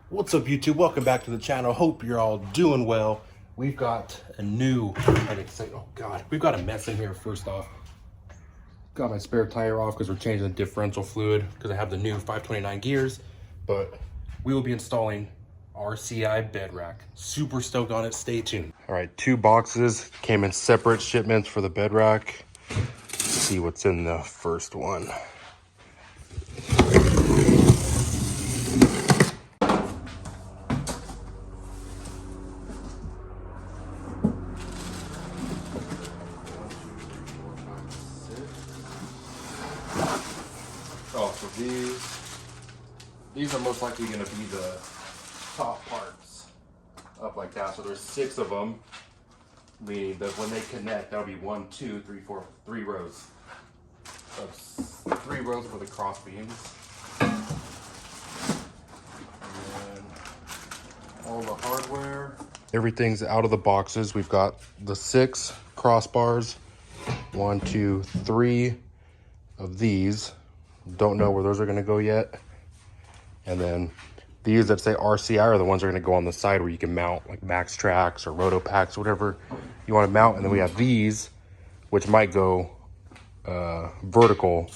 What's up, YouTube? Welcome back to the channel. Hope you're all doing well. We've got a new, oh God, we've got a mess in here. First off, got my spare tire off because we're changing the differential fluid because I have the new 529 gears, but we will be installing RCI bed rack. Super stoked on it. Stay tuned. All right, 2 boxes came in separate shipments for the bed rack. Let's see what's in the first one. Oh, so these are most likely going to be the top parts up like that. So there's 6 of them, meaning that when they connect, that'll be 1, 2, 3, 4, 3 rows. That's 3 rows for the cross beams. And all the hardware. Everything's out of the boxes. We've got the 6 crossbars, 1, 2, 3 of these. Don't know where those are going to go yet. And then these that say RCI are the ones that are going to go on the side where you can mount like max tracks or roto packs, whatever you want to mount. And then we have these, which might go vertical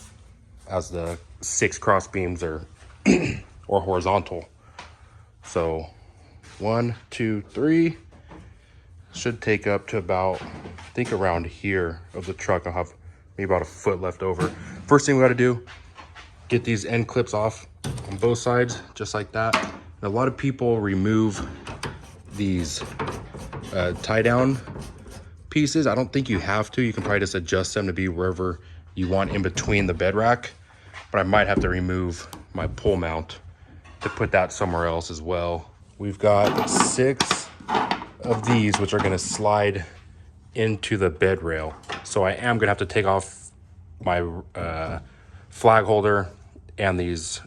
as the 6 cross beams or or horizontal. So 1, 2, 3 should take up to about, I think around here of the truck. I'll have maybe about a foot left over. First thing we got to do, get these end clips off on both sides, just like that. And a lot of people remove these tie down pieces. I don't think you have to. You can probably just adjust them to be wherever you want in between the bed rack. But I might have to remove my pull mount to put that somewhere else as well. We've got 6 of these, which are gonna slide into the bed rail. So I am gonna have to take off my flag holder and these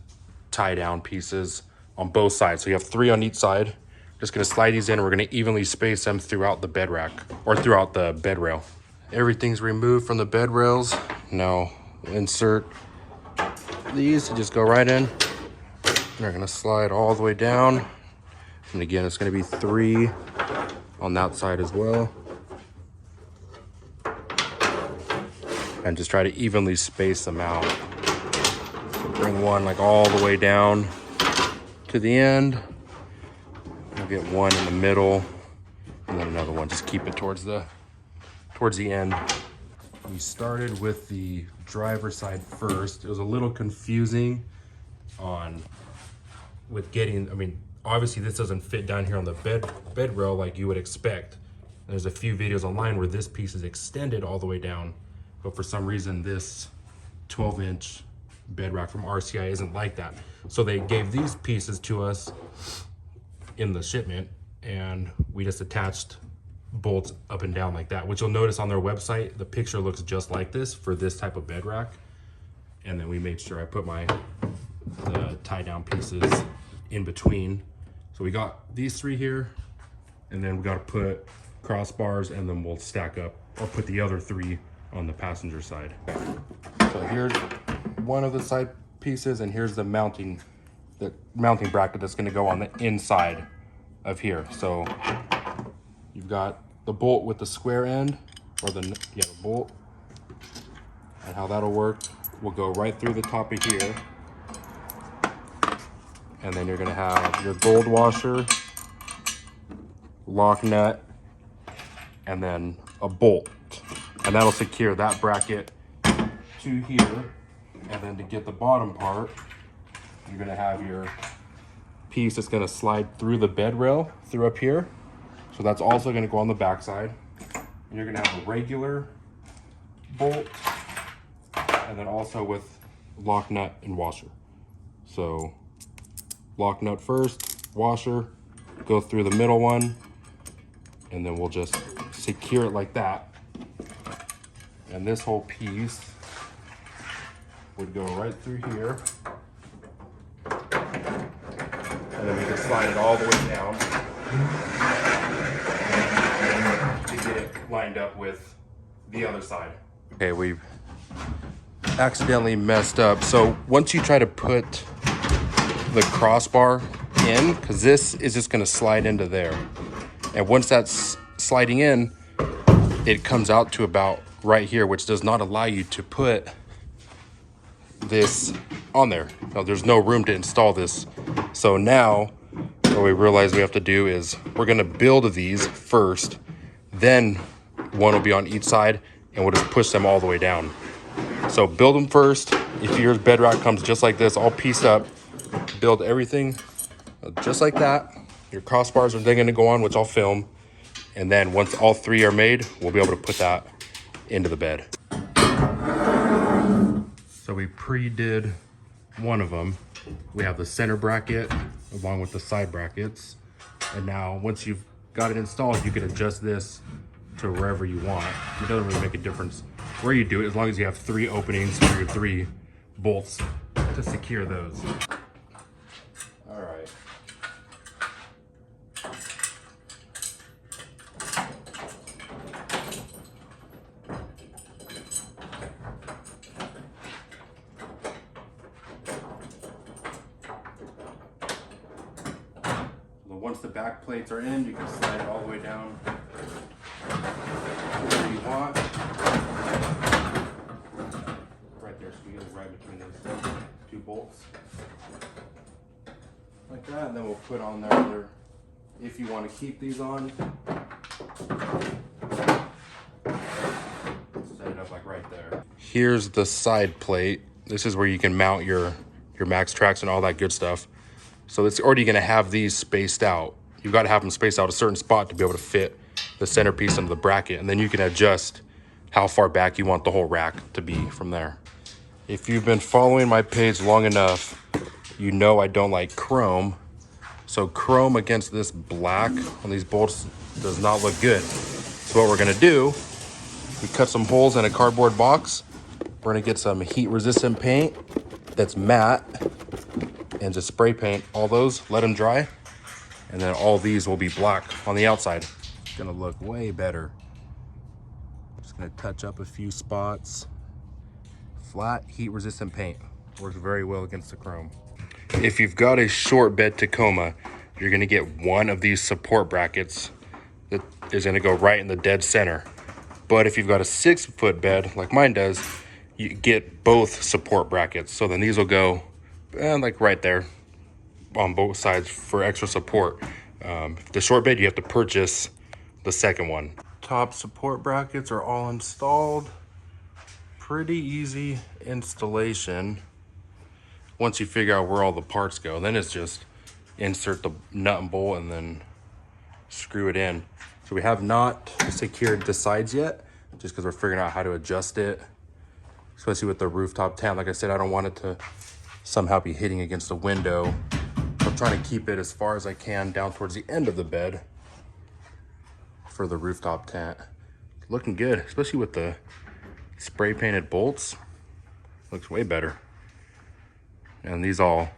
tie down pieces on both sides. So you have 3 on each side. Just gonna slide these in and we're gonna evenly space them throughout the bed rack or throughout the bed rail. Everything's removed from the bed rails. Now insert these to just go right in. They're gonna slide all the way down. And again, it's gonna be 3 on that side as well. And just try to evenly space them out. So bring one like all the way down to the end. We'll get one in the middle and then another one. Just keep it towards the end. We started with the driver's side first. It was a little confusing with getting, I mean, obviously this doesn't fit down here on the bed rail like you would expect. There's a few videos online where this piece is extended all the way down. But for some reason, this 12-inch bed rack from RCI isn't like that. So they gave these pieces to us in the shipment, and we just attached bolts up and down like that, which you'll notice on their website, the picture looks just like this for this type of bed rack. And then we made sure I put the tie down pieces in between. So we got these 3 here, and then we got to put crossbars, and then we'll stack up or put the other 3 on the passenger side. So here's one of the side pieces, and here's the mounting bracket that's going to go on the inside of here. So you've got the bolt with the square end, or the bolt, and how that'll work will go right through the top of here. And then you're going to have your gold washer, lock nut, and then a bolt. And that'll secure that bracket to here. And then to get the bottom part, you're gonna have your piece that's gonna slide through the bed rail through up here. So that's also gonna go on the back side. And you're gonna have a regular bolt, and then also with lock nut and washer. So lock nut first, washer, go through the middle one, and then we'll just secure it like that. And this whole piece would go right through here. And then we can slide it all the way down to get it lined up with the other side. Okay, we've accidentally messed up. So once you try to put the crossbar in, because this is just going to slide into there. And once that's sliding in, it comes out to about right here, which does not allow you to put this on there. No, there's no room to install this. So now what we realize we have to do is we're going to build these first, then one will be on each side, and we'll just push them all the way down. So build them first. If your bedrock comes just like this, all pieced up, build everything just like that. Your crossbars are then going to go on, which I'll film. And then once all three are made, we'll be able to put that into the bed. So we pre-did one of them. We have the center bracket along with the side brackets. And now once you've got it installed, you can adjust this to wherever you want. It doesn't really make a difference where you do it, as long as you have 3 openings for your 3 bolts to secure those. All right. Once the back plates are in, you can slide it all the way down wherever you want. Right there, so you get it right between those 2 bolts. Like that, and then we'll put on there, if you want to keep these on, set it up like right there. Here's the side plate. This is where you can mount your max tracks and all that good stuff. So it's already going to have these spaced out. You've got to have them spaced out a certain spot to be able to fit the centerpiece into the bracket. And then you can adjust how far back you want the whole rack to be from there. If you've been following my page long enough, you know I don't like chrome. So chrome against this black on these bolts does not look good. So what we're going to do, we cut some holes in a cardboard box. We're going to get some heat resistant paint that's matte, and just spray paint all those, let them dry, and then all these will be black on the outside. It's gonna look way better. Just gonna touch up a few spots. Flat heat resistant paint works very well against the chrome. If you've got a short bed Tacoma, you're gonna get one of these support brackets that is gonna go right in the dead center. But if you've got a 6-foot bed like mine does, you get both support brackets. So then these will go like right there on both sides for extra support. The short bed, you have to purchase the second one. Top support brackets are all installed. Pretty easy installation. Once you figure out where all the parts go, then it's just insert the nut and bolt and then screw it in. So we have not secured the sides yet, just because we're figuring out how to adjust it, especially with the rooftop tent. Like I said, I don't want it to somehow be hitting against the window. I'm trying to keep it as far as I can down towards the end of the bed for the rooftop tent. Looking good, especially with the spray painted bolts. Looks way better. And these all, I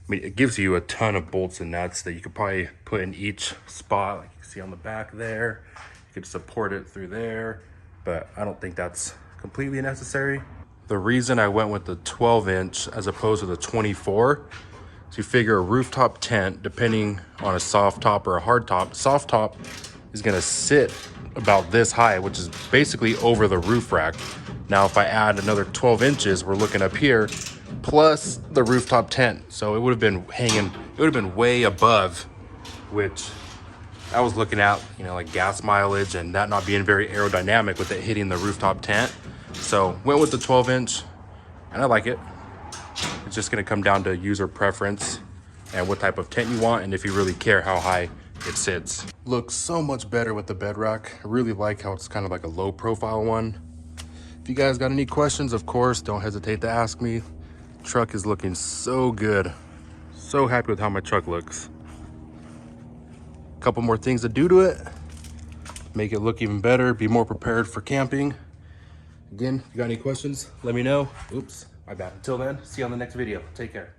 mean, it gives you a ton of bolts and nuts that you could probably put in each spot. Like you can see on the back there, you could support it through there, but I don't think that's completely necessary. The reason I went with the 12-inch as opposed to the 24, so you figure a rooftop tent, depending on a soft top or a hard top, soft top is gonna sit about this high, which is basically over the roof rack. Now, if I add another 12 inches, we're looking up here, plus the rooftop tent. So it would have been hanging, it would have been way above, which I was looking at, you know, like gas mileage and that not being very aerodynamic with it hitting the rooftop tent. So went with the 12-inch, and I like it. It's just gonna come down to user preference and what type of tent you want, and if you really care how high it sits. Looks so much better with the bed rack. I really like how it's kind of like a low profile one. If you guys got any questions, of course, don't hesitate to ask me. Truck is looking so good. So happy with how my truck looks. A couple more things to do to it. Make it look even better, be more prepared for camping. Again, if you got any questions, let me know. Oops, my bad. Until then, see you on the next video. Take care.